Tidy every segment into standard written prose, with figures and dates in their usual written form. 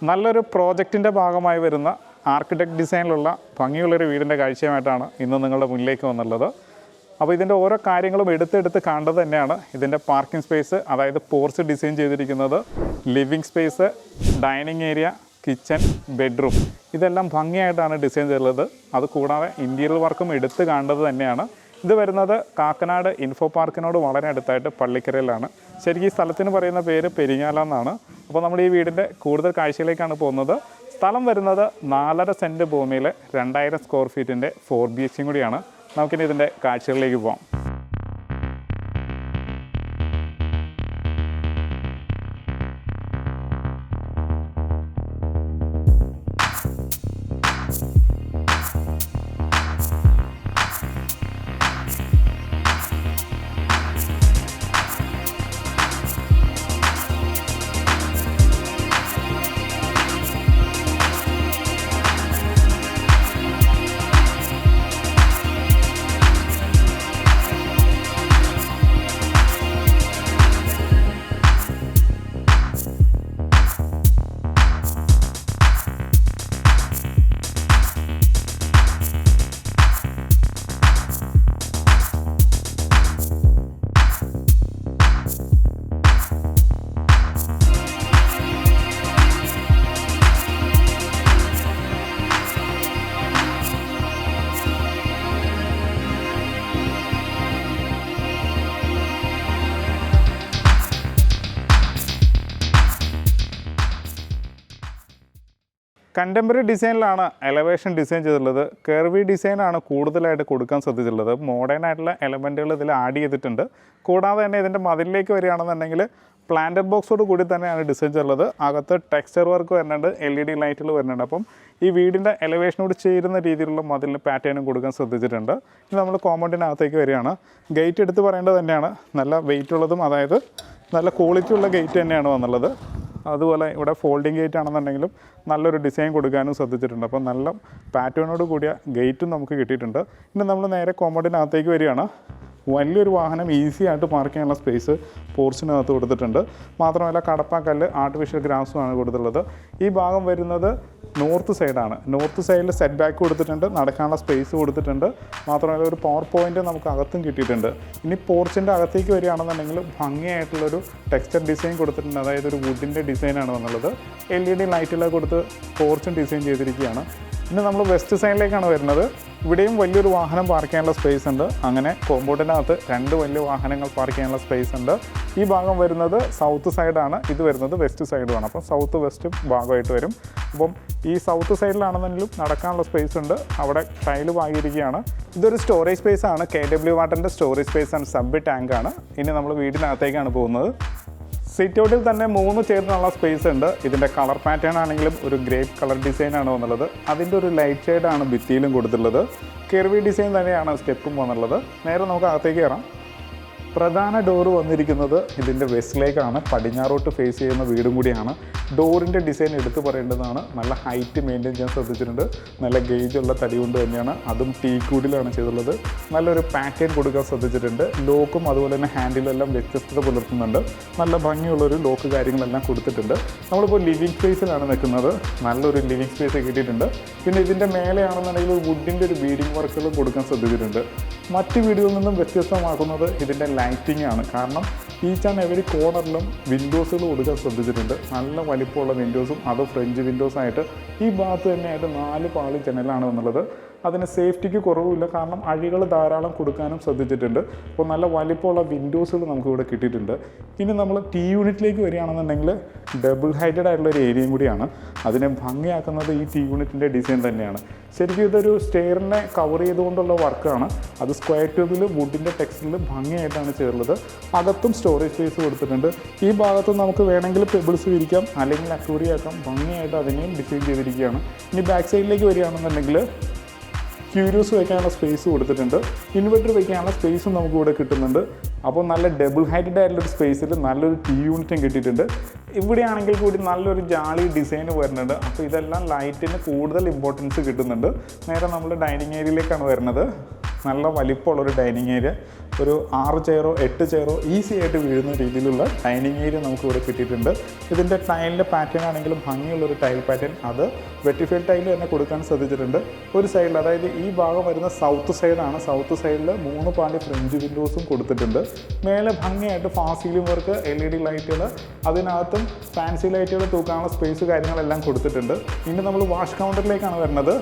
നല്ലൊരു പ്രോജക്റ്റിൻ്റെ ഭാഗമായി വരുന്ന ആർക്കിടെക്ട് ഡിസൈനിലുള്ള ഭംഗിയുള്ളൊരു വീടിൻ്റെ കാഴ്ചയുമായിട്ടാണ് ഇന്ന് നിങ്ങളുടെ മുന്നിലേക്ക് വന്നുള്ളത്. അപ്പോൾ ഇതിൻ്റെ ഓരോ കാര്യങ്ങളും എടുത്തെടുത്ത് കണ്ടത് തന്നെയാണ്. ഇതിൻ്റെ പാർക്കിംഗ് സ്പേസ്, അതായത് പോർച്ച് ഡിസൈൻ ചെയ്തിരിക്കുന്നത്, living space, dining area, kitchen, bedroom, ഇതെല്ലാം ഭംഗിയായിട്ടാണ് ഡിസൈൻ ചെയ്തിട്ടുള്ളത്. അതുകൂടാതെ ഇൻറ്റീരിയർ വർക്കും എടുത്ത് കാണേണ്ടത് തന്നെയാണ്. ഇത് വരുന്നത് കാക്കനാട് ഇൻഫോ പാർക്കിനോട് വളരെ അടുത്തായിട്ട് പള്ളിക്കരയിലാണ്. ശരിക്കും ഈ സ്ഥലത്തിന് പറയുന്ന പേര് പെരിങ്ങാല എന്നാണ്. അപ്പോൾ നമ്മൾ ഈ വീടിൻ്റെ കൂടുതൽ കാഴ്ചയിലേക്കാണ് പോകുന്നത്. സ്ഥലം വരുന്നത് 4.5 സെൻറ്റ് ഭൂമിയിൽ 2000 സ്ക്വയർ ഫീറ്റിൻ്റെ 4 BHK കൂടിയാണ്. നമുക്കിനി ഇതിൻ്റെ കാഴ്ചകളിലേക്ക് പോകാം. കണ്ടംപററി ഡിസൈനിലാണ് എലവേഷൻ ഡിസൈൻ ചെയ്തിട്ടുള്ളത്. കർവി ഡിസൈനാണ് കൂടുതലായിട്ട് കൊടുക്കാൻ ശ്രദ്ധിച്ചിട്ടുള്ളത്. മോഡേൺ ആയിട്ടുള്ള എലമെൻറ്റുകൾ ഇതിൽ ആഡ് ചെയ്തിട്ടുണ്ട്. കൂടാതെ തന്നെ ഇതിൻ്റെ മതിലിലേക്ക് വരികയാണെന്നുണ്ടെങ്കിൽ പ്ലാന്റർ ബോക്സോട് കൂടി തന്നെയാണ് ഡിസൈൻ ചെയ്തിട്ടുള്ളത്. അകത്ത് ടെക്സ്ചർ വർക്ക് വരുന്നുണ്ട്, LED ലൈറ്റുകൾ വരുന്നുണ്ട്. അപ്പം ഈ വീടിൻ്റെ എലവേഷനോട് ചേരുന്ന രീതിയിലുള്ള മതിലിന് പാറ്റേണും കൊടുക്കാൻ ശ്രദ്ധിച്ചിട്ടുണ്ട്. ഇനി നമ്മൾ കോമ്പൗണ്ടിനകത്തേക്ക് വരികയാണ്. ഗേറ്റ് എടുത്ത് പറയേണ്ടത് തന്നെയാണ്. നല്ല വെയിറ്റ് ഉള്ളതും, അതായത് നല്ല ക്വാളിറ്റി ഉള്ള ഗേറ്റ് തന്നെയാണ് വന്നുള്ളത്. അതുപോലെ ഇവിടെ ഫോൾഡിങ് ഗേറ്റ് ആണെന്നുണ്ടെങ്കിലും നല്ലൊരു ഡിസൈൻ കൊടുക്കാനും ശ്രദ്ധിച്ചിട്ടുണ്ട്. അപ്പോൾ നല്ല പാറ്റേണോട് കൂടിയ ഗേറ്റും നമുക്ക് കിട്ടിയിട്ടുണ്ട്. ഇനി നമ്മൾ നേരെ കോമ്പൗണ്ടിനകത്തേക്ക് വരികയാണ്. വലിയൊരു വാഹനം ഈസി ആയിട്ട് പാർക്ക് ചെയ്യാനുള്ള സ്പേസ് പോർച്ചിനകത്ത് കൊടുത്തിട്ടുണ്ട്. മാത്രമല്ല കടപ്പാക്കല്ല്, ആർട്ടിഫിഷ്യൽ ഗ്രാസുമാണ് കൊടുത്തിട്ടുള്ളത്. ഈ ഭാഗം വരുന്നത് നോർത്ത് സൈഡാണ്. നോർത്ത് സൈഡിൽ സെറ്റ് ബാക്ക് കൊടുത്തിട്ടുണ്ട്, നടക്കാനുള്ള സ്പേസ് കൊടുത്തിട്ടുണ്ട്. മാത്രമല്ല ഒരു പവർ പോയിൻ്റ് നമുക്ക് അകത്തും കിട്ടിയിട്ടുണ്ട്. ഇനി പോർച്ചിൻ്റെ അകത്തേക്ക് വരികയാണെന്നുണ്ടെങ്കിൽ ഭംഗിയായിട്ടുള്ളൊരു ടെക്സ്ചർ ഡിസൈൻ കൊടുത്തിട്ടുണ്ട്. അതായത് ഒരു വുഡിൻ്റെ ഡിസൈനാണ് വന്നുള്ളത്. LED ലൈറ്റുകളൊക്കെ കൊടുത്ത് പോർച്ചും ഡിസൈൻ ചെയ്തിരിക്കുകയാണ്. ഇനി നമ്മൾ വെസ്റ്റ് സൈഡിലേക്കാണ് വരുന്നത്. ഇവിടെയും വലിയൊരു വാഹനം പാർക്ക് ചെയ്യാനുള്ള സ്പേസ് ഉണ്ട്. അങ്ങനെ കോമ്പൗണ്ടിനകത്ത് 2 വലിയ വാഹനങ്ങൾ പാർക്ക് ചെയ്യാനുള്ള സ്പേസ് ഉണ്ട്. ഈ ഭാഗം വരുന്നത് സൗത്ത് സൈഡാണ്, ഇത് വരുന്നത് വെസ്റ്റ് സൈഡുമാണ്. അപ്പം സൗത്ത് വെസ്റ്റും ഭാഗമായിട്ട് വരും. അപ്പം ഈ സൗത്ത് സൈഡിലാണെന്നെങ്കിലും നടക്കാനുള്ള സ്പേസ് ഉണ്ട്. അവിടെ ടൈല് വാങ്ങിയിരിക്കുകയാണ്. ഇതൊരു സ്റ്റോറേജ് സ്പേസ് ആണ്. KW വാട്ടറിൻ്റെ സ്റ്റോറേജ് സ്പേസ് ആണ്, സബ് ടാങ്കാണ്. ഇനി നമ്മൾ വീടിനകത്തേക്കാണ് പോകുന്നത്. സിറ്റ് ഔട്ടിൽ തന്നെ 3 ചെയറിനുള്ള സ്പേസ് ഉണ്ട്. ഇതിൻ്റെ കളർ പാറ്റേൺ ആണെങ്കിലും ഒരു ഗ്രേപ്പ് കളർ ഡിസൈനാണ് വന്നുള്ളത്. അതിൻ്റെ ഒരു ലൈറ്റ് ഷെയ്ഡാണ് ഭിത്തിയിലും കൊടുത്തിട്ടുള്ളത്. കെർവി ഡിസൈൻ തന്നെയാണ് സ്റ്റെപ്പും വന്നുള്ളത്. നേരെ നമുക്ക് അകത്തേക്ക് കയറാം. പ്രധാന ഡോറ് വന്നിരിക്കുന്നത് ഇതിൻ്റെ വെസ്റ്റിലേക്കാണ്. പടിഞ്ഞാറോട്ട് ഫേസ് ചെയ്യുന്ന വീടും കൂടിയാണ്. ഡോറിൻ്റെ ഡിസൈൻ എടുത്ത് പറയേണ്ടതാണ്. നല്ല ഹൈറ്റ് മെയിൻറ്റെയിൻ ചെയ്യാൻ ശ്രദ്ധിച്ചിട്ടുണ്ട്. നല്ല ഗേജുള്ള തടി കൊണ്ട് തന്നെയാണ്, അതും ടീക്കൂഡിലാണ് ചെയ്തിട്ടുള്ളത്. നല്ലൊരു പാറ്റേൺ കൊടുക്കാൻ ശ്രദ്ധിച്ചിട്ടുണ്ട്. ലോക്കും അതുപോലെ തന്നെ ഹാൻഡിലെല്ലാം വ്യത്യസ്തത പുലർത്തുന്നുണ്ട്. നല്ല ഭംഗിയുള്ളൊരു ലോക്ക് കാര്യങ്ങളെല്ലാം കൊടുത്തിട്ടുണ്ട്. നമ്മളിപ്പോൾ ലിവിങ് സ്പേസിലാണ് നിൽക്കുന്നത്. നല്ലൊരു ലിവിങ് സ്പേസ് കിട്ടിയിട്ടുണ്ട്. പിന്നെ ഇതിൻ്റെ മേലെയാണെന്നുണ്ടെങ്കിൽ വുഡിൻ്റെ ഒരു ബീഡിങ് വർക്കുകൾ കൊടുക്കാൻ ശ്രദ്ധിച്ചിട്ടുണ്ട്. മറ്റ് വീടുകളിൽ നിന്നും വ്യത്യസ്തമാക്കുന്നത് ഇതിൻ്റെ ലൈറ്റിംഗ് ആണ്. കാരണം ഈച്ച് ആൻഡ് എവരി കോർണറിലും വിൻഡോസുകൾ കൊടുക്കാൻ ശ്രദ്ധിച്ചിട്ടുണ്ട്. നല്ല വലിപ്പമുള്ള വിൻഡോസും, അത് ഫ്രഞ്ച് വിൻഡോസായിട്ട് ഈ ഭാഗത്ത് തന്നെയായിട്ട് 4 പാളി ജനലാണ് എന്നുള്ളത്. അതിന് സേഫ്റ്റിക്ക് കുറവില്ല, കാരണം അഴികൾ ധാരാളം കൊടുക്കാനും ശ്രദ്ധിച്ചിട്ടുണ്ട്. അപ്പോൾ നല്ല വലിപ്പമുള്ള വിൻഡോസുകൾ നമുക്കിവിടെ കിട്ടിയിട്ടുണ്ട്. ഇനി നമ്മൾ T യൂണിറ്റിലേക്ക് വരികയാണെന്നുണ്ടെങ്കിൽ ഡബിൾ ഹൈറ്റഡ് ആയിട്ടുള്ളൊരു ഏരിയയും കൂടിയാണ്. അതിനെ ഭംഗിയാക്കുന്നത് ഈ T യൂണിറ്റിൻ്റെ ഡിസൈൻ തന്നെയാണ്. ശരിക്കും ഇതൊരു സ്റ്റെയറിനെ കവർ ചെയ്തുകൊണ്ടുള്ള വർക്കാണ്. അത് സ്ക്വയർ ട്യൂബിൽ വുഡിൻ്റെ ടെക്സ്റ്റിൽ ഭംഗിയായിട്ടാണ് ചേർന്നത്. അകത്തും സ്റ്റോറേജ് സ്പേസ് കൊടുത്തിട്ടുണ്ട്. ഈ ഭാഗത്ത് നമുക്ക് വേണമെങ്കിൽ പെബിൾസ് വിരിക്കാം, അല്ലെങ്കിൽ അക്വേറിയാക്കാം. ഭംഗിയായിട്ട് അതിനെയും ഡിസൈൻ ചെയ്തിരിക്കുകയാണ്. ഇനി ബാക്ക് സൈഡിലേക്ക് വരികയാണെന്നുണ്ടെങ്കിൽ ക്യൂരിയോസ് വയ്ക്കാനുള്ള സ്പേസ് കൊടുത്തിട്ടുണ്ട്. ഇൻവെർട്ടർ വയ്ക്കാനുള്ള സ്പേസും നമുക്ക് ഇവിടെ കിട്ടുന്നുണ്ട്. അപ്പോൾ നല്ല ഡബിൾ ഹൈറ്റഡ് ആയിട്ടുള്ളൊരു സ്പേസിൽ നല്ലൊരു T യൂണിറ്റും കിട്ടിയിട്ടുണ്ട്. ഇവിടെയാണെങ്കിൽ കൂടി നല്ലൊരു ജാളി ഡിസൈൻ വരുന്നുണ്ട്. അപ്പോൾ ഇതെല്ലാം ലൈറ്റിന് കൂടുതൽ ഇമ്പോർട്ടൻസ് കിട്ടുന്നുണ്ട്. നേരെ നമ്മൾ ഡൈനിങ് ഏരിയയിലേക്കാണ് വരുന്നത്. നല്ല വലിപ്പമുള്ളൊരു ഡൈനിങ് ഏരിയ, ഒരു 6 ചെയറോ 8 ചെയറോ ഈസി ആയിട്ട് വീഴുന്ന രീതിയിലുള്ള ഡൈനിങ് ഏരിയ നമുക്ക് ഇവിടെ കിട്ടിയിട്ടുണ്ട്. ഇതിൻ്റെ ടൈലിൻ്റെ പാറ്റേൺ ആണെങ്കിലും ഭംഗിയുള്ളൊരു ടൈൽ പാറ്റേൺ, അത് വെട്ടിഫൈഡ് ടൈൽ തന്നെ കൊടുക്കാൻ ശ്രദ്ധിച്ചിട്ടുണ്ട്. ഒരു സൈഡിൽ, അതായത് ഈ ഭാഗം വരുന്ന സൗത്ത് സൈഡാണ്, സൗത്ത് സൈഡിൽ 3 പാളി ഫ്രഞ്ച് വിൻഡോസും കൊടുത്തിട്ടുണ്ട്. മേലെ ഭംഗിയായിട്ട് ഫാസ്റ്റ് സീലിംഗ് വർക്ക്, LED ലൈറ്റുകൾ, അതിനകത്തും ഫാൻസി ലൈറ്റുകൾ തൂക്കാനുള്ള സ്പേസ് കാര്യങ്ങളെല്ലാം കൊടുത്തിട്ടുണ്ട്. ഇനി നമ്മൾ വാഷ് കൗണ്ടറിലേക്കാണ് വരുന്നത്.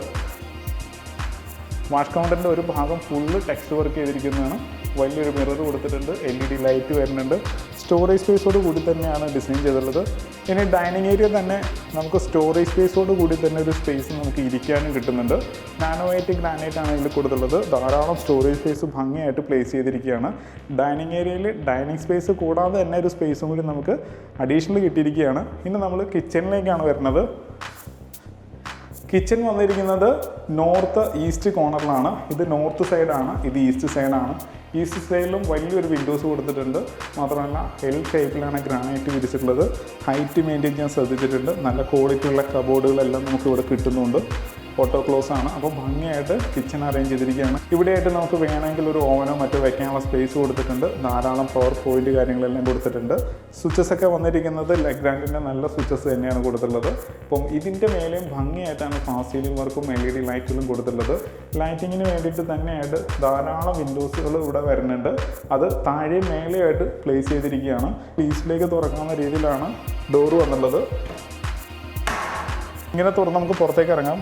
വാഷ് കൗണ്ടറിൻ്റെ ഒരു ഭാഗം ഫുള്ള് ടെക്സ്റ്റ് വർക്ക് ചെയ്തിരിക്കുന്നതാണ്. വലിയൊരു മിറർ കൊടുത്തിട്ടുണ്ട്, LED ലൈറ്റ് വരുന്നുണ്ട്. സ്റ്റോറേജ് സ്പേസോട് കൂടി തന്നെയാണ് ഡിസൈൻ ചെയ്തിട്ടുള്ളത്. ഇനി ഡൈനിങ് ഏരിയ തന്നെ നമുക്ക് സ്റ്റോറേജ് സ്പേസോട് കൂടി തന്നെ ഒരു സ്പേസ് നമുക്ക് ഇരിക്കാനും കിട്ടുന്നുണ്ട്. നാനോ വൈറ്റ് ഗ്രാനൈറ്റ് ആണ് ഇതിൽ കൊടുത്തുള്ളത്. ധാരാളം സ്റ്റോറേജ് സ്പേസ് ഭംഗിയായിട്ട് പ്ലേസ് ചെയ്തിരിക്കുകയാണ്. ഡൈനിങ് ഏരിയയിൽ ഡൈനിങ് സ്പേസ് കൂടാതെ തന്നെ ഒരു സ്പേസും കൂടി നമുക്ക് അഡീഷണൽ കിട്ടിയിരിക്കുകയാണ്. ഇനി നമ്മൾ കിച്ചണിലേക്കാണ് വരുന്നത്. കിച്ചൺ വന്നിരിക്കുന്നത് നോർത്ത് ഈസ്റ്റ് കോർണറിലാണ്. ഇത് നോർത്ത് സൈഡാണ്, ഇത് ഈസ്റ്റ് സൈഡാണ്. ഈസ്റ്റ് സൈഡിലും വലിയൊരു വിൻഡോസ് കൊടുത്തിട്ടുണ്ട്. മാത്രമല്ല എൽ ഷേപ്പിലാണ് ഗ്രാനൈറ്റ് വിരിച്ചിട്ടുള്ളത്. ഹൈറ്റ് മെയിൻറ്റെയിൻ ചെയ്യാൻ ശ്രദ്ധിച്ചിട്ടുണ്ട്. നല്ല ക്വാളിറ്റിയുള്ള കബോർഡുകളെല്ലാം നമുക്ക് ഇവിടെ കിട്ടുന്നുണ്ട്. ഓട്ടോ ക്ലോസ് ആണ്. അപ്പോൾ ഭംഗിയായിട്ട് കിച്ചൺ അറേഞ്ച് ചെയ്തിരിക്കുകയാണ്. ഇവിടെയായിട്ട് നമുക്ക് വേണമെങ്കിൽ ഒരു ഓവനോ മറ്റോ വെക്കാനുള്ള സ്പേസ് കൊടുത്തിട്ടുണ്ട്. ധാരാളം പവർ പോയിന്റ് കാര്യങ്ങളെല്ലാം കൊടുത്തിട്ടുണ്ട്. സ്വിച്ചസ് ഒക്കെ വന്നിരിക്കുന്നത് ലെഗ്രാൻഡിൻ്റെ നല്ല സ്വിച്ചസ് തന്നെയാണ് കൊടുത്തിട്ടുള്ളത്. അപ്പം ഇതിൻ്റെ മേലെയും ഭംഗിയായിട്ടാണ് ഫാസ്റ്റ് സീലിംഗ് വർക്കും LED ലൈറ്റുകളും കൊടുത്തിട്ടുള്ളത്. ലൈറ്റിങ്ങിന് വേണ്ടിയിട്ട് തന്നെയായിട്ട് ധാരാളം വിൻഡോസുകൾ ഇവിടെ വരുന്നുണ്ട്. അത് താഴെ മേലെയായിട്ട് പ്ലേസ് ചെയ്തിരിക്കുകയാണ്. ഈസ്റ്റിലേക്ക് തുറക്കാവുന്ന രീതിയിലാണ് ഡോറ് വന്നുള്ളത്. ഇങ്ങനെ തുറന്ന് നമുക്ക് പുറത്തേക്ക് ഇറങ്ങാം.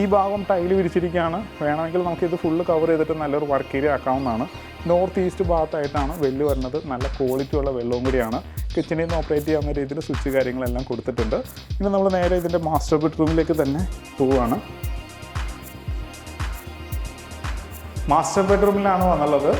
ഈ ഭാഗം ടൈല് വിരിച്ചിരിക്കുകയാണ്. വേണമെങ്കിൽ നമുക്കിത് ഫുള്ള് കവർ ചെയ്തിട്ട് നല്ലൊരു വർക്ക് ഏരിയ ആക്കാവുന്നതാണ്. നോർത്ത് ഈസ്റ്റ് ഭാഗത്തായിട്ടാണ് വെല്ല് വരുന്നത്. നല്ല ക്വാളിറ്റി ഉള്ള വെള്ളവും കൂടിയാണ്. കിച്ചണിൽ നിന്ന് ഓപ്പറേറ്റ് ചെയ്യാവുന്ന രീതിയിൽ സ്വിച്ച് കാര്യങ്ങളെല്ലാം കൊടുത്തിട്ടുണ്ട്. ഇനി നമ്മൾ നേരെ ഇതിൻ്റെ മാസ്റ്റർ ബെഡ്റൂമിലേക്ക് തന്നെ പോവുകയാണ്. മാസ്റ്റർ ബെഡ്റൂമിലാണ് വന്നുള്ളത്.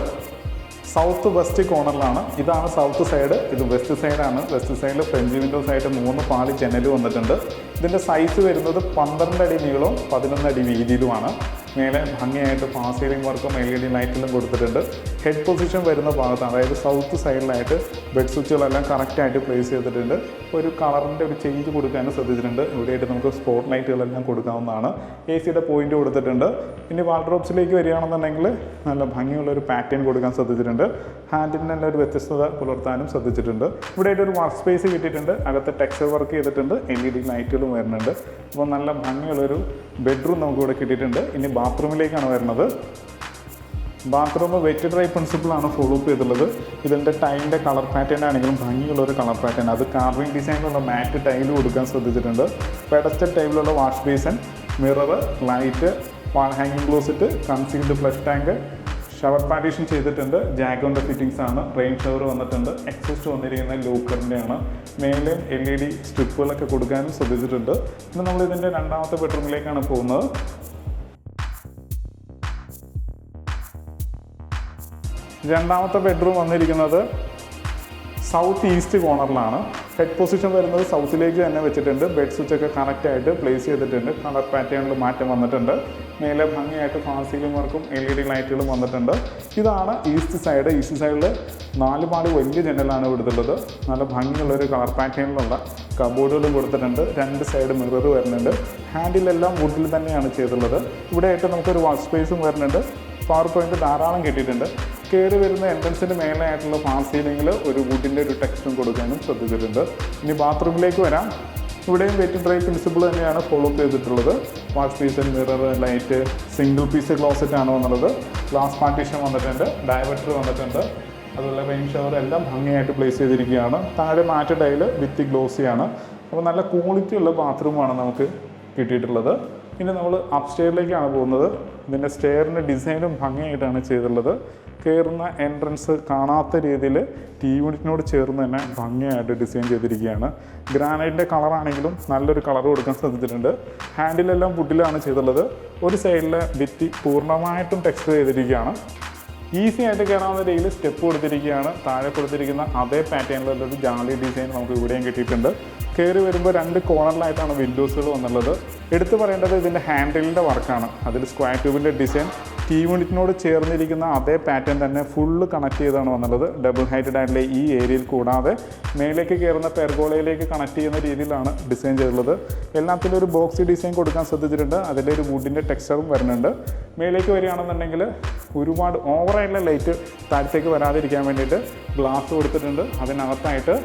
സൗത്ത് വെസ്റ്റ് കോർണറിലാണ്. ഇതാണ് സൗത്ത് സൈഡ്, ഇത് വെസ്റ്റ് സൈഡാണ്. വെസ്റ്റ് സൈഡിൽ ഫ്രഞ്ച് വിൻഡോസ് ആയിട്ട് 3 പാളി ജനൽ വന്നിട്ടുണ്ട്. ഇതിൻ്റെ സൈസ് വരുന്നത് 12 അടി നീളവും 11 അടി വീതിയിലുമാണ്. മേലെ ഭംഗിയായിട്ട് ഫാസ്റ്റ് സീലിംഗ് വർക്കും LED ലൈറ്റിലും കൊടുത്തിട്ടുണ്ട്. ഹെഡ് പൊസിഷൻ വരുന്ന ഭാഗത്ത്, അതായത് സൗത്ത് സൈഡിലായിട്ട് ബെഡ് സ്വിച്ചുകളെല്ലാം കറക്റ്റായിട്ട് പ്ലേസ് ചെയ്തിട്ടുണ്ട്. ഒരു കളറിൻ്റെ ഒരു ചേഞ്ച് കൊടുക്കാനും ശ്രദ്ധിച്ചിട്ടുണ്ട്. ഇവിടെയായിട്ട് നമുക്ക് സ്പോട്ട് ലൈറ്റുകളെല്ലാം കൊടുക്കാവുന്നതാണ്. AC-യുടെ പോയിന്റ് കൊടുത്തിട്ടുണ്ട്. ഇനി വാൾഡ്രോബ്സിലേക്ക് വരികയാണെന്നുണ്ടെങ്കിൽ നല്ല ഭംഗിയുള്ളൊരു പാറ്റേൺ കൊടുക്കാൻ ശ്രദ്ധിച്ചിട്ടുണ്ട്. ഹാൻഡിലിന് തന്നെ ഒരു വ്യത്യസ്തത പുലർത്താനും ശ്രദ്ധിച്ചിട്ടുണ്ട്. ഇവിടെയായിട്ട് ഒരു വർക്ക് സ്പേസ് കിട്ടിയിട്ടുണ്ട്. അകത്ത് ടെക്സ്ചർ വർക്ക് ചെയ്തിട്ടുണ്ട്. LED ലൈറ്റുകളും വരുന്നുണ്ട്. അപ്പോൾ നല്ല ഭംഗിയുള്ളൊരു ബെഡ്റൂം നമുക്കിവിടെ കിട്ടിയിട്ടുണ്ട്. ഇനി ബാത്റൂമിലേക്കാണ് വരുന്നത്. ബാത്റൂം വെറ്റ് ഡ്രൈ പ്രിൻസിപ്പിളാണ് ഫോളോ അപ്പ് ചെയ്തിട്ടുള്ളത്. ഇതിൻ്റെ ടൈലിൻ്റെ കളർ പാറ്റേൺ ആണെങ്കിലും ഭംഗിയുള്ളൊരു കളർ പാറ്റേൺ, അത് കാർവിംഗ് ഡിസൈനിലുള്ള മാറ്റ് ടൈല് കൊടുക്കാൻ ശ്രദ്ധിച്ചിട്ടുണ്ട്. പെഡസ്റ്റൽ ടൈപ്പിലുള്ള wash basin, mirror, light, wall ഹാങ്ങിങ് closet, concealed flush tank, shower partition ചെയ്തിട്ടുണ്ട്. ജാഗോൻ്റെ ഫിറ്റിംഗ്സ് ആണ്. റെയിൻ ഷവർ വന്നിട്ടുണ്ട്. എക്സോസ്റ്റ് വന്നിരിക്കുന്ന ലൂക്കറിൻ്റെയാണ്. മേലെയും LED സ്ട്രിപ്പുകളൊക്കെ കൊടുക്കാനും ശ്രദ്ധിച്ചിട്ടുണ്ട്. ഇന്ന് നമ്മൾ ഇതിൻ്റെ രണ്ടാമത്തെ ബെഡ്റൂമിലേക്കാണ് പോകുന്നത്. രണ്ടാമത്തെ ബെഡ്റൂം വന്നിരിക്കുന്നത് സൗത്ത് ഈസ്റ്റ് കോർണറിലാണ്. ഹെഡ് പൊസിഷൻ വരുന്നത് സൗത്തിലേക്ക് തന്നെ വെച്ചിട്ടുണ്ട്. ബെഡ് സ്വിച്ചൊക്കെ കറക്റ്റായിട്ട് പ്ലേസ് ചെയ്തിട്ടുണ്ട്. കളർ പാറ്റേണിൽ മാറ്റം വന്നിട്ടുണ്ട്. മേലെ ഭംഗിയായിട്ട് ഫാസ്റ്റ് സീലിംഗ് വർക്കും LED ലൈറ്റുകളും വന്നിട്ടുണ്ട്. ഇതാണ് ഈസ്റ്റ് സൈഡ്. ഈസ്റ്റ് സൈഡിൽ 4 പാളി വലിയ ജനലാണ് കൊടുത്തിട്ടുള്ളത്. നല്ല ഭംഗിയുള്ളൊരു കളർ പാറ്റേണിലുള്ള കബോർഡുകളും കൊടുത്തിട്ടുണ്ട്. 2 സൈഡ് മിറർ വരുന്നുണ്ട്. ഹാൻഡിലെല്ലാം വുഡിൽ തന്നെയാണ് ചെയ്തിട്ടുള്ളത്. ഇവിടെയായിട്ട് നമുക്കൊരു വർക്ക് സ്പേസും വരുന്നുണ്ട്. പവർ പോയിന്റ് ധാരാളം കിട്ടിയിട്ടുണ്ട്. കയറി വരുന്ന എൻട്രൻസിൻ്റെ മേലെയായിട്ടുള്ള ഫാസ്റ്റ് സീലിംഗിൽ ഒരു വുഡിൻ്റെ ഒരു ടെക്സ്റ്റും കൊടുക്കാനും ശ്രദ്ധിച്ചിട്ടുണ്ട്. ഇനി ബാത്റൂമിലേക്ക് വരാം. ഇവിടെയും വെറ്റ് ഡ്രൈ പ്രിൻസിപ്പിൾ തന്നെയാണ് ഫോളോ അപ്പ് ചെയ്തിട്ടുള്ളത്. Wash basin, mirror, light, single piece closet ആണ് വന്നുള്ളത്. ഗ്ലാസ് പാർട്ടീഷൻ വന്നിട്ടുണ്ട്. ഡയവറ്റർ വന്നിട്ടുണ്ട്. അതുപോലെ റെയിൻ ഷവർ എല്ലാം ഭംഗിയായിട്ട് പ്ലേസ് ചെയ്തിരിക്കുകയാണ്. താഴെ മാറ്റ് ടൈല് വിത്ത് ഗ്ലോസിയാണ്. അപ്പോൾ നല്ല ക്വാളിറ്റി ഉള്ള ബാത്റൂമാണ് നമുക്ക് കിട്ടിയിട്ടുള്ളത്. ഇനി നമ്മൾ അപ്സ്റ്റെയറിലേക്കാണ് പോകുന്നത്. ഇതിൻ്റെ സ്റ്റെയറിൻ്റെ ഡിസൈനും ഭംഗിയായിട്ടാണ് ചെയ്തിട്ടുള്ളത്. കയറുന്ന എൻട്രൻസ് കാണാത്ത രീതിയിൽ യൂണിറ്റിനോട് ചേർന്ന് തന്നെ ഭംഗിയായിട്ട് ഡിസൈൻ ചെയ്തിരിക്കുകയാണ്. ഗ്രാനൈറ്റിൻ്റെ കളറാണെങ്കിലും നല്ലൊരു കളർ കൊടുക്കാൻ ശ്രദ്ധിച്ചിട്ടുണ്ട്. ഹാൻഡിലെല്ലാം വുഡിലാണ് ചെയ്തിട്ടുള്ളത്. ഒരു സൈഡിലെ ഭിത്തി പൂർണ്ണമായിട്ടും ടെക്സ്ചർ ചെയ്തിരിക്കുകയാണ്. ഈസി ആയിട്ട് കയറാവുന്ന രീതിയിൽ സ്റ്റെപ്പ് കൊടുത്തിരിക്കുകയാണ്. താഴെ കൊടുത്തിരിക്കുന്ന അതേ പാറ്റേണിലുള്ളൊരു ജാലി ഡിസൈൻ നമുക്ക് ഇവിടെയും കിട്ടിയിട്ടുണ്ട്. കയറി വരുമ്പോൾ 2 കോർണറിലായിട്ടാണ് വിൻഡോസുകൾ വന്നുള്ളത്. എടുത്തു പറയേണ്ടത് ഇതിൻ്റെ ഹാൻഡിലിൻ്റെ വർക്കാണ്. അതിൽ സ്ക്വയർ ട്യൂബിൻ്റെ ഡിസൈൻ ടി യൂണിറ്റിനോട് ചേർന്നിരിക്കുന്ന അതേ പാറ്റേൺ തന്നെ ഫുള്ള് കണക്ട് ചെയ്താണ് വന്നുള്ളത്. ഡബിൾ ഹൈറ്റഡ് ആയിട്ടുള്ള ഈ ഏരിയയിൽ കൂടാതെ മേലേക്ക് കയറുന്ന പെർഗോളയിലേക്ക് കണക്ട് ചെയ്യുന്ന രീതിയിലാണ് ഡിസൈൻ ചെയ്തിട്ടുള്ളത്. എല്ലാത്തിലും ഒരു ബോക്സി ഡിസൈൻ കൊടുക്കാൻ ശ്രദ്ധിച്ചിട്ടുണ്ട്. അതിൻ്റെ ഒരു വുഡിൻ്റെ ടെക്സ്ചറും വരുന്നുണ്ട്. മേലേക്ക് വരികയാണെന്നുണ്ടെങ്കിൽ ഒരുപാട് ഓവറായിട്ടുള്ള ലൈറ്റ് താഴത്തേക്ക് വരാതിരിക്കാൻ വേണ്ടിയിട്ട് ഗ്ലാസ് കൊടുത്തിട്ടുണ്ട്. അതിനകത്തായിട്ട്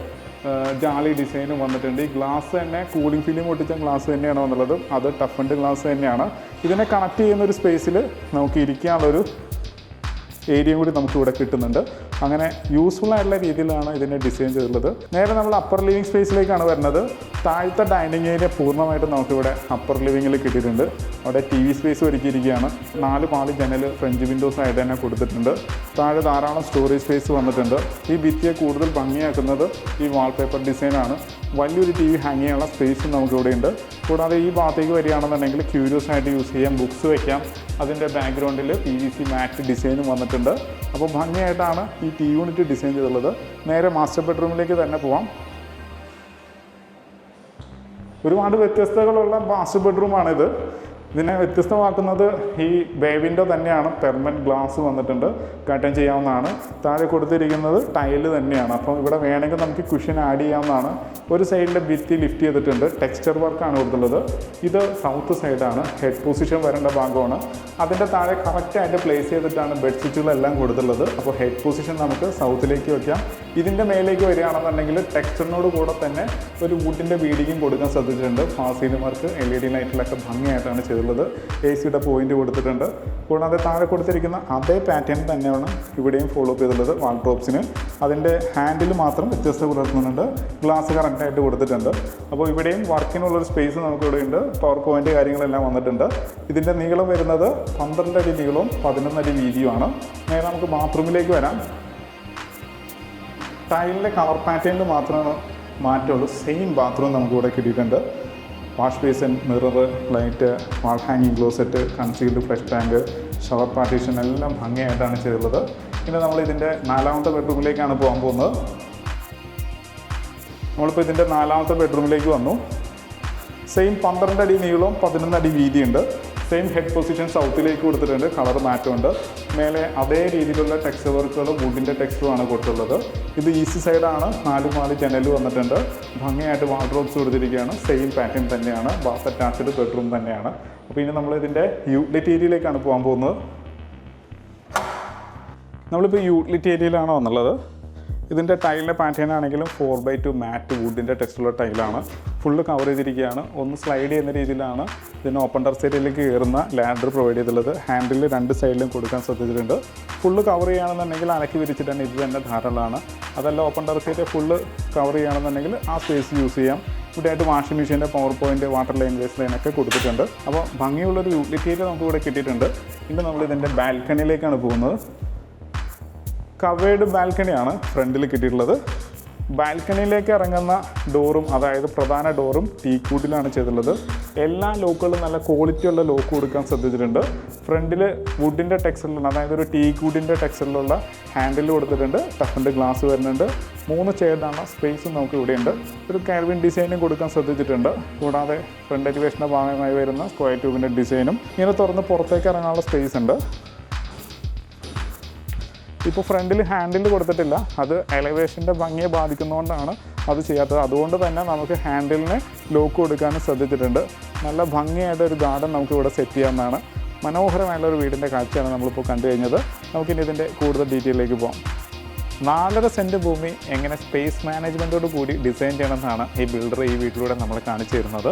ജാലി ഡിസൈനും വന്നിട്ടുണ്ട്. ഈ ഗ്ലാസ് തന്നെ കൂളിംഗ് ഫിലിം ഒട്ടിച്ച ഗ്ലാസ് തന്നെയാണ് വന്നുള്ളത്. അത് ടഫൻഡ് ഗ്ലാസ് തന്നെയാണ്. ഇതിനെ കണക്ട് ചെയ്യുന്ന ഒരു സ്പേസിൽ നമുക്ക് ഇരിക്കാനുള്ളൊരു ഏരിയയും കൂടി നമുക്ക് ഇവിടെ കിട്ടുന്നുണ്ട്. അങ്ങനെ യൂസ്ഫുൾ ആയിട്ടുള്ള രീതിയിലാണ് ഇതിനെ ഡിസൈൻ ചെയ്തിട്ടുള്ളത്. നേരെ നമ്മൾ അപ്പർ ലിവിങ് സ്പേസിലേക്കാണ് വരുന്നത്. താഴത്തെ ഡൈനിങ് ഏരിയ പൂർണ്ണമായിട്ട് നമുക്കിവിടെ അപ്പർ ലിവിങ്ങിൽ കിട്ടിയിട്ടുണ്ട്. അവിടെ TV സ്പേസ് ഒരുക്കിയിരിക്കുകയാണ്. 4 പാളി ജനൽ ഫ്രഞ്ച് വിൻഡോസ് ആയിട്ട് തന്നെ കൊടുത്തിട്ടുണ്ട്. താഴെ ധാരാളം സ്റ്റോറേജ് സ്പേസ് വന്നിട്ടുണ്ട്. ഈ ഭിത്തിയെ കൂടുതൽ ഭംഗിയാക്കുന്നത് ഈ വാൾപേപ്പർ ഡിസൈനാണ്. വലിയൊരു TV ഹാങ് ചെയ്യാനുള്ള സ്പേസും നമുക്കിവിടെ ഉണ്ട്. കൂടാതെ ഈ ഭാഗത്തേക്ക് വരികയാണെന്നുണ്ടെങ്കിൽ ക്യൂരിയസ് ആയിട്ട് യൂസ് ചെയ്യാം, ബുക്സ് വയ്ക്കാം. അതിൻ്റെ ബാക്ക്ഗ്രൗണ്ടിൽ PVC മാറ്റ് ഡിസൈനും വന്നിട്ടുണ്ട്. അപ്പോൾ ഭംഗിയായിട്ടാണ് ഈ ടി യൂണിറ്റ് ഡിസൈൻ ചെയ്തിട്ടുള്ളത്. നേരെ മാസ്റ്റർ ബെഡ്റൂമിലേക്ക് തന്നെ പോവാം. ഒരുപാട് വ്യത്യസ്തതകളുള്ള മാസ്റ്റർ ബെഡ്റൂമാണിത്. ഇതിനെ വ്യത്യസ്തമാക്കുന്നത് ഈ ബേ വിൻഡോ തന്നെയാണ്. പെർമനൻറ്റ് ഗ്ലാസ് വന്നിട്ടുണ്ട്, കട്ടൻ ചെയ്യാവുന്നതാണ്. താഴെ കൊടുത്തിരിക്കുന്നത് ടൈല് തന്നെയാണ്. അപ്പം ഇവിടെ വേണമെങ്കിൽ നമുക്ക് കുഷൻ ആഡ് ചെയ്യാവുന്നതാണ്. ഒരു സൈഡിലെ ഭിത്തി ലിഫ്റ്റ് ചെയ്തിട്ടുണ്ട്. ടെക്സ്ചർ വർക്കാണ് കൊടുത്തുള്ളത്. ഇത് സൗത്ത് സൈഡാണ്. ഹെഡ് പൊസിഷൻ വരേണ്ട ഭാഗമാണ്. അതിൻ്റെ താഴെ കറക്റ്റായിട്ട് പ്ലേസ് ചെയ്തിട്ടാണ് ബെഡ്ഷീറ്റുകളെല്ലാം കൊടുത്തുള്ളത്. അപ്പോൾ ഹെഡ് പൊസിഷൻ നമുക്ക് സൗത്തിലേക്ക് വയ്ക്കാം. ഇതിൻ്റെ മേലേക്ക് വരികയാണെന്നുണ്ടെങ്കിൽ ടെക്സ്ചറിനോട് കൂടെ തന്നെ ഒരു വുഡിൻ്റെ ബീഡിങ്ങും കൊടുക്കാൻ ശ്രദ്ധിച്ചിട്ടുണ്ട്. ഫാസീലിംഗ് വർക്ക് LED ലൈറ്റിലൊക്കെ ഭംഗിയായിട്ടാണ് ചെയ്തിട്ടുള്ളത്. AC പോയിന്റ് കൊടുത്തിട്ടുണ്ട്. കൂടാതെ താഴെ കൊടുത്തിരിക്കുന്ന അതേ പാറ്റേൺ തന്നെയാണ് ഇവിടെയും ഫോളോ അപ്പ് ചെയ്തിട്ടുള്ളത്. വാൾഡ്രോബ്സിന് അതിൻ്റെ ഹാൻഡിൽ മാത്രം വ്യത്യസ്തത പുലർത്തുന്നുണ്ട്. ഗ്ലാസ് കറക്റ്റായിട്ട് കൊടുത്തിട്ടുണ്ട്. അപ്പോൾ ഇവിടെയും വർക്കിനുള്ളൊരു സ്പേസ് നമുക്കിവിടെ ഉണ്ട്. പവർ പോയിൻ്റ് കാര്യങ്ങളെല്ലാം വന്നിട്ടുണ്ട്. ഇതിൻ്റെ നീളം വരുന്നത് 12 അടി നീളവും 11 അടി വീതിയുമാണ്. നേരെ നമുക്ക് ബാത്റൂമിലേക്ക് വരാം. ടൈലിൻ്റെ കളർ പാറ്റേണിൽ മാത്രമാണ് മാറ്റമുള്ളൂ. സെയിം ബാത്റൂം നമുക്കിവിടെ കിട്ടിയിട്ടുണ്ട്. Wash basin, mirror, light, wall ഹാങ്ങിങ് closet, concealed flush tank, shower partition എല്ലാം ഭംഗിയായിട്ടാണ് ചെയ്തിട്ടുള്ളത്. പിന്നെ നമ്മൾ ഇതിൻ്റെ 4ാമത്തെ ബെഡ്റൂമിലേക്കാണ് പോകാൻ പോകുന്നത്. നമ്മളിപ്പോൾ ഇതിൻ്റെ 4ാമത്തെ ബെഡ്റൂമിലേക്ക് വന്നു. സെയിം 12 അടി നീളവും 11 അടി വീതിയുണ്ട്. സെയിം ഹെഡ് പൊസിഷൻ സൗത്തിലേക്ക് കൊടുത്തിട്ടുണ്ട്. കളർ മാറ്റമുണ്ട്. മേലെ അതേ രീതിയിലുള്ള ടെക്സ്ചർ വർക്കുകളും വുഡിൻ്റെ ടെക്സ്ചറുമാണ് കൊടുത്തുള്ളത്. ഇത് ഈസ്റ്റ് സൈഡാണ്. 4 പാളി ജനൽ വന്നിട്ടുണ്ട്. ഭംഗിയായിട്ട് വാർഡ്രോബ്സ് കൊടുത്തിരിക്കുകയാണ്. സെയിം പാറ്റേൺ തന്നെയാണ്. ബാത്ത് അറ്റാച്ച്ഡ് ബെഡ്റൂം തന്നെയാണ്. അപ്പോൾ ഇനി നമ്മൾ ഇതിൻ്റെ യൂട്ടിലിറ്റി ഏരിയയിലേക്കാണ് പോകാൻ പോകുന്നത്. നമ്മളിപ്പോൾ യൂട്ടിലിറ്റി ഏരിയയിലാണ് വന്നുള്ളത്. ഇതിൻ്റെ ടൈലിൻ്റെ പാറ്റേൺ ആണെങ്കിലും 4x2 മാറ്റ് വുഡിൻ്റെ ടെക്സ്റ്റുള്ള ടൈലാണ്. ഫുള്ള് കവർ ചെയ്തിരിക്കുകയാണ്. ഒന്ന് സ്ലൈഡ് ചെയ്യുന്ന രീതിയിലാണ് ഇതിന് ഓപ്പൺ ടെറസ് ഏരിയയിലേക്ക് കയറുന്ന ലാഡർ പ്രൊവൈഡ് ചെയ്തിട്ടുള്ളത്. ഹാൻഡിൽ 2 സൈഡിലും കൊടുക്കാൻ ശ്രദ്ധിച്ചിട്ടുണ്ട്. ഫുള്ള് കവർ ചെയ്യുകയാണെന്നുണ്ടെങ്കിൽ അലക്കി വിരിച്ചിട്ടാണ് ഇത് തന്നെ ധാരാളമാണ്. അതല്ല open terrace area full cover ചെയ്യുകയാണെന്നുണ്ടെങ്കിൽ ആ സ്പേസ് യൂസ് ചെയ്യാം. ഇവിടെയായിട്ട് വാഷിംഗ് മെഷീൻ്റെ power point, water line, waste ലൈനൊക്കെ കൊടുത്തിട്ടുണ്ട്. അപ്പോൾ ഭംഗിയുള്ളൊരു യൂട്ടിലിറ്റി ഏരിയ നമുക്ക് ഇവിടെ കിട്ടിയിട്ടുണ്ട്. ഇനി നമ്മൾ ഇതിൻ്റെ ബാൽക്കണിയിലേക്കാണ് പോകുന്നത്. കവേർഡ് ബാൽക്കണിയാണ് ഫ്രണ്ടിൽ കിട്ടിയിട്ടുള്ളത്. ബാൽക്കണിയിലേക്ക് ഇറങ്ങുന്ന ഡോറും, അതായത് പ്രധാന ഡോറും ടീക്കൂട്ടിലാണ് ചെയ്തിട്ടുള്ളത്. എല്ലാ ലോക്കുകളും നല്ല ക്വാളിറ്റിയുള്ള ലോക്ക് കൊടുക്കാൻ ശ്രദ്ധിച്ചിട്ടുണ്ട്. ഫ്രണ്ടിൽ വുഡിൻ്റെ ടെക്സ്ചറിലുള്ള, അതായത് ഒരു ടീക്കൂട്ടിൻ്റെ ടെക്സ്ചറിലുള്ള ഹാൻഡിൽ കൊടുത്തിട്ടുണ്ട്. ടഫൻഡ് ഗ്ലാസ് വരുന്നുണ്ട്. 3 ചെയർഡാണ് സ്പേസും നമുക്ക് ഇവിടെയുണ്ട്. ഒരു കാൽവിൻ ഡിസൈനും കൊടുക്കാൻ ശ്രദ്ധിച്ചിട്ടുണ്ട്. കൂടാതെ ഫ്രണ്ട് എലിവേഷൻ്റെ ഭാഗമായി വരുന്ന സ്ക്വയർ ട്യൂബിൻ്റെ ഡിസൈനും ഇങ്ങനെ തുറന്ന് പുറത്തേക്ക് ഇറങ്ങാനുള്ള സ്പേസ് ഉണ്ട്. ഇപ്പോൾ ഫ്രണ്ടിൽ ഹാൻഡിൽ കൊടുത്തിട്ടില്ല. അത് എലവേഷൻ്റെ ഭംഗിയെ ബാധിക്കുന്നതുകൊണ്ടാണ് അത് ചെയ്യാത്തത്. അതുകൊണ്ട് തന്നെ നമുക്ക് ഹാൻഡിലിന് ലോക്ക് കൊടുക്കാനും ശ്രദ്ധിച്ചിട്ടുണ്ട്. നല്ല ഭംഗിയായിട്ട് ഒരു ഗാർഡൻ നമുക്ക് ഇവിടെ സെറ്റ് ചെയ്യാവുന്നതാണ്. മനോഹരമായുള്ള ഒരു വീടിൻ്റെ കാഴ്ചയാണ് നമ്മളിപ്പോൾ കണ്ടു കഴിഞ്ഞത്. നമുക്കിനി ഇതിൻ്റെ കൂടുതൽ ഡീറ്റെയിലേക്ക് പോകാം. 4.5 സെൻറ്റ് ഭൂമി എങ്ങനെ സ്പേസ് മാനേജ്മെൻറ്റോട് കൂടി ഡിസൈൻ ചെയ്യണമെന്നാണ് ഈ ബിൽഡർ ഈ വീട്ടിലൂടെ നമ്മൾ കാണിച്ചു തരുന്നത്.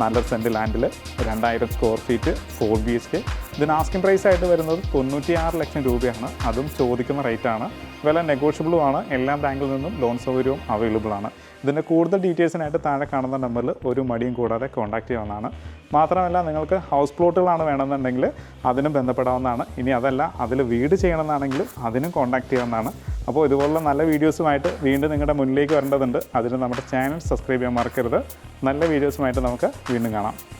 4.5 സെൻറ്റ് ലാൻഡിൽ 2000 സ്ക്വയർ ഫീറ്റ് 4 BHK. ഇതിന് ആസ്കിംഗ് പ്രൈസ് ആയിട്ട് വരുന്നത് 96 ലക്ഷം രൂപയാണ്. അതും ചോദിക്കുന്ന റേറ്റാണ്. വില നെഗോഷ്യബിളുമാണ്. എല്ലാ ബാങ്കിൽ നിന്നും ലോൺ സൗകര്യവും അവൈലബിൾ ആണ്. ഇതിൻ്റെ കൂടുതൽ ഡീറ്റെയിൽസിനായിട്ട് താഴെ കാണുന്ന നമ്പറിൽ ഒരു മടിയും കൂടാതെ കോൺടാക്ട് ചെയ്യാവുന്നതാണ്. മാത്രമല്ല നിങ്ങൾക്ക് ഹൗസ് പ്ലോട്ടുകളാണ് വേണമെന്നുണ്ടെങ്കിൽ അതിനും ബന്ധപ്പെടാവുന്നതാണ്. ഇനി അതല്ല അതിൽ വീട് ചെയ്യണമെന്നാണെങ്കിലും അതിനും കോൺടാക്ട് ചെയ്യാവുന്നതാണ്. അപ്പോൾ ഇതുപോലുള്ള നല്ല വീഡിയോസുമായിട്ട് വീണ്ടും നിങ്ങളുടെ മുന്നിലേക്ക് വരേണ്ടതുണ്ട്. അതിന് നമ്മുടെ ചാനൽ സബ്സ്ക്രൈബ് ചെയ്യാൻ മറക്കരുത്. നല്ല വീഡിയോസുമായിട്ട് നമുക്ക് വീണ്ടും കാണാം.